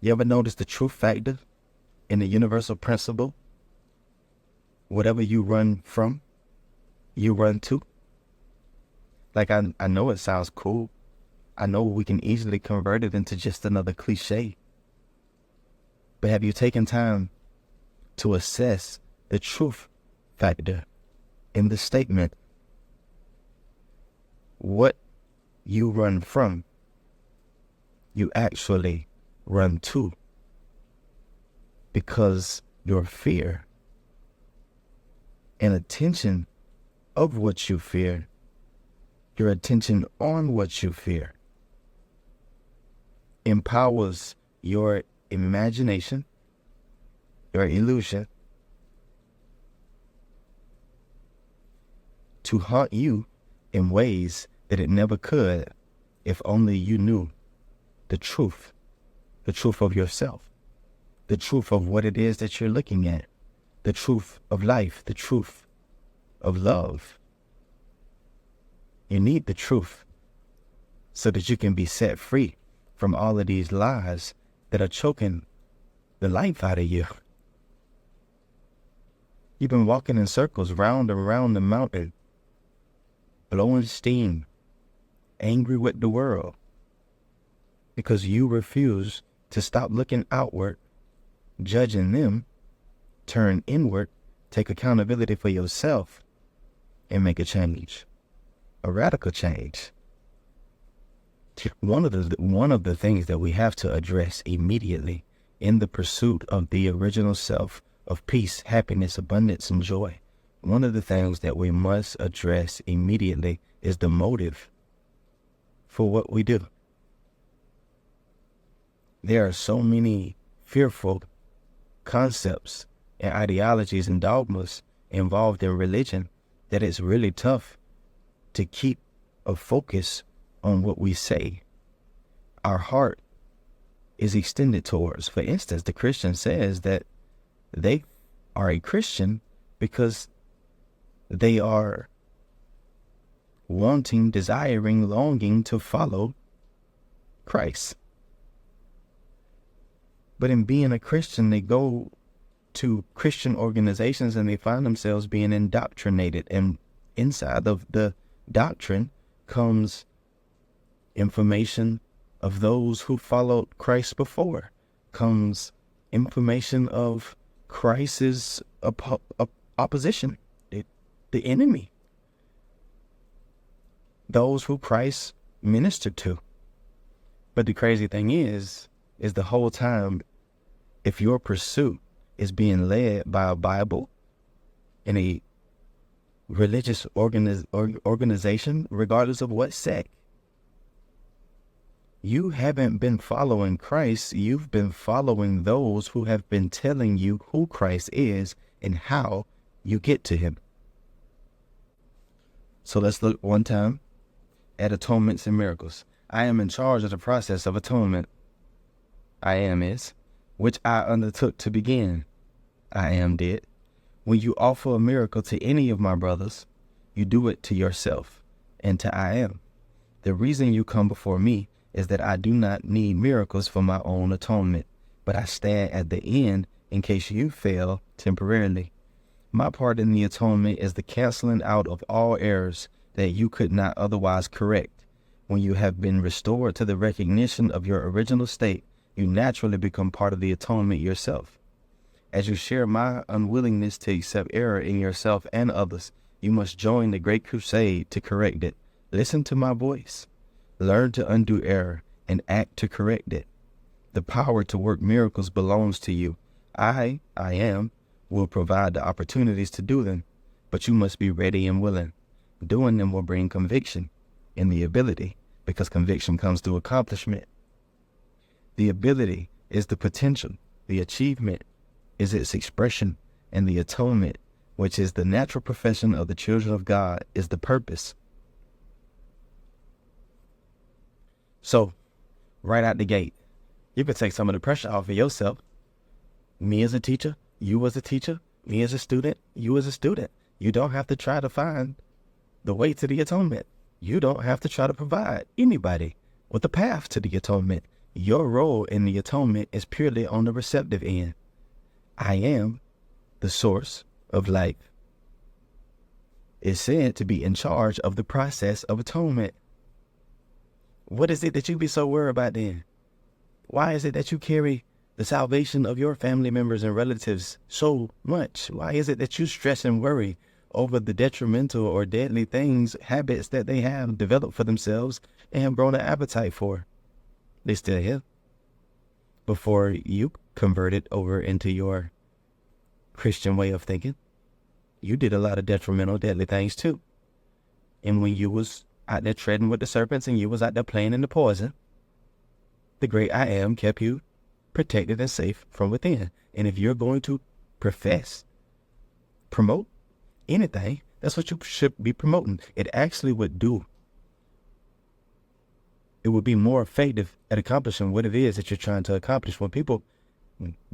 You ever notice the truth factor in the universal principle? Whatever you run from, you run to. Like, I know it sounds cool. I know we can easily convert it into just another cliche. But have you taken time to assess the truth factor in the statement? What you run from, you actually run to, because your fear and attention of what you fear, your attention on what you fear, empowers your imagination, your illusion, to haunt you in ways that it never could if only you knew the truth of yourself, the truth of what it is that you're looking at, the truth of life, the truth of love. You need the truth so that you can be set free from all of these lies that are choking the life out of you. You've been walking in circles round and round the mountain, blowing steam, angry with the world, because you refuse to stop looking outward, judging them, turn inward, take accountability for yourself, and make a change, a radical change. One of the things that we have to address immediately in the pursuit of the original self of peace, happiness, abundance, and joy, one of the things that we must address immediately is the motive for what we do. There are so many fearful concepts and ideologies and dogmas involved in religion that it's really tough to keep a focus on what we say. Our heart is extended towards. For instance, the Christian says that they are a Christian because they are wanting, desiring, longing to follow Christ. But in being a Christian, they go to Christian organizations and they find themselves being indoctrinated. And inside of the doctrine comes information of those who followed Christ before, comes information of Christ's opposition, the enemy, those who Christ ministered to. But the crazy thing is the whole time, if your pursuit is being led by a Bible in a religious organization, regardless of what sect, you haven't been following Christ. You've been following those who have been telling you who Christ is and how you get to him. So let's look one time at atonements and miracles. I am in charge of the process of atonement. I am is, which I undertook to begin. I am did. When you offer a miracle to any of my brothers, you do it to yourself and to I am. The reason you come before me is that I do not need miracles for my own atonement, but I stand at the end in case you fail temporarily. My part in the atonement is the canceling out of all errors that you could not otherwise correct. When you have been restored to the recognition of your original state, you naturally become part of the atonement yourself. As you share my unwillingness to accept error in yourself and others, you must join the great crusade to correct it. Listen to my voice. Learn to undo error and act to correct it. The power to work miracles belongs to you. I am, will provide the opportunities to do them, but you must be ready and willing. Doing them will bring conviction and the ability, because conviction comes through accomplishment. The ability is the potential. The achievement is its expression, and the atonement, which is the natural profession of the children of God, is the purpose. So, right out the gate, you can take some of the pressure off of yourself. Me as a teacher, you as a teacher, me as a student, you as a student. You don't have to try to find the way to the atonement. You don't have to try to provide anybody with a path to the atonement. Your role in the atonement is purely on the receptive end. I am the source of life is said to be in charge of the process of atonement. What is it that you be so worried about then? Why is it that you carry the salvation of your family members and relatives so much? Why is it that you stress and worry over the detrimental or deadly things, habits that they have developed for themselves and have grown an appetite for? They still here. Before you converted over into your Christian way of thinking, you did a lot of detrimental, deadly things too. And when you was out there treading with the serpents and you was out there playing in the poison, the great I am kept you protected and safe from within. And if you're going to promote anything, that's what you should be promoting. It actually would be more effective at accomplishing what it is that you're trying to accomplish. When people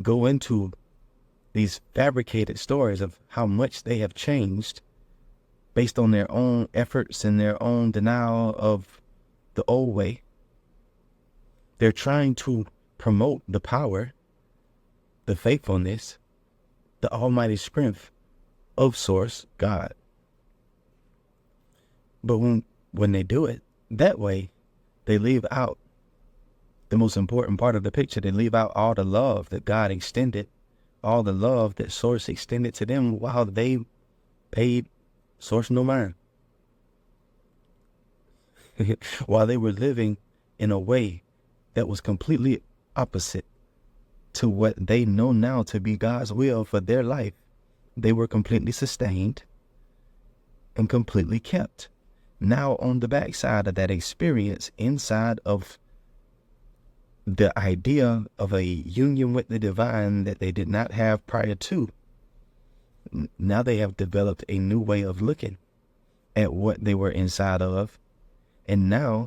go into these fabricated stories of how much they have changed based on their own efforts and their own denial of the old way, they're trying to promote the power, the faithfulness, the almighty strength of Source God. But when they do it that way, they leave out the most important part of the picture. They leave out all the love that God extended, all the love that Source extended to them while they paid Source no mind. While they were living in a way that was completely opposite to what they know now to be God's will for their life, they were completely sustained and completely kept. Now on the backside of that experience, inside of the idea of a union with the divine that they did not have prior to, now they have developed a new way of looking at what they were inside of. And now